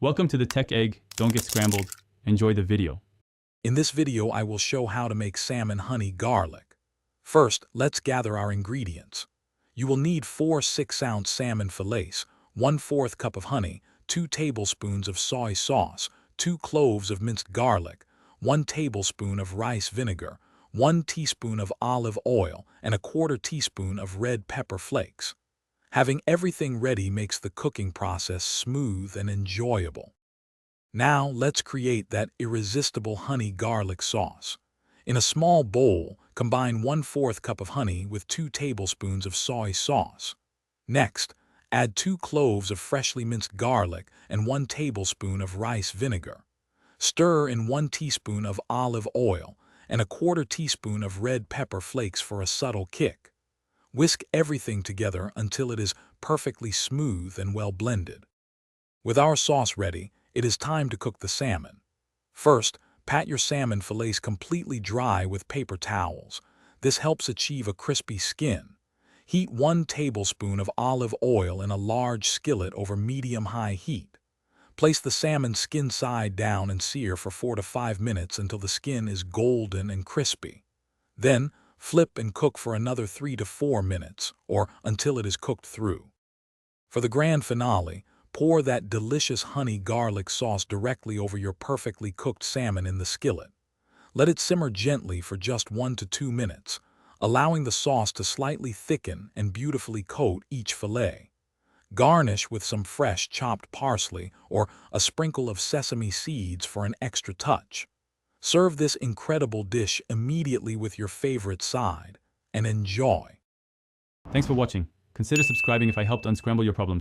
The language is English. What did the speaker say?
Welcome to the Tech Egg. Don't get scrambled. Enjoy the video. In this video, I will show how to make salmon honey garlic. First, let's gather our ingredients. You will need 4 6-ounce salmon fillets, 1/4 cup of honey, 2 tablespoons of soy sauce, 2 cloves of minced garlic, 1 tablespoon of rice vinegar, 1 teaspoon of olive oil, and 1/4 teaspoon of red pepper flakes. Having everything ready makes the cooking process smooth and enjoyable. Now let's create that irresistible honey garlic sauce. In a small bowl, combine 1/4 cup of honey with 2 tablespoons of soy sauce. Next, add 2 cloves of freshly minced garlic and 1 tablespoon of rice vinegar. Stir in 1 teaspoon of olive oil and 1/4 teaspoon of red pepper flakes for a subtle kick. Whisk everything together until it is perfectly smooth and well blended. With our sauce ready, it is time to cook the salmon. First, pat your salmon fillets completely dry with paper towels. This helps achieve a crispy skin. Heat 1 tablespoon of olive oil in a large skillet over medium-high heat. Place the salmon skin side down and sear for 4 to 5 minutes until the skin is golden and crispy. Then, flip and cook for another 3 to 4 minutes, or until it is cooked through. For the grand finale, pour that delicious honey garlic sauce directly over your perfectly cooked salmon in the skillet. Let it simmer gently for just 1 to 2 minutes, allowing the sauce to slightly thicken and beautifully coat each fillet. Garnish with some fresh chopped parsley or a sprinkle of sesame seeds for an extra touch. Serve this incredible dish immediately with your favorite side, and enjoy. Thanks for watching. Consider subscribing if I helped unscramble your problems.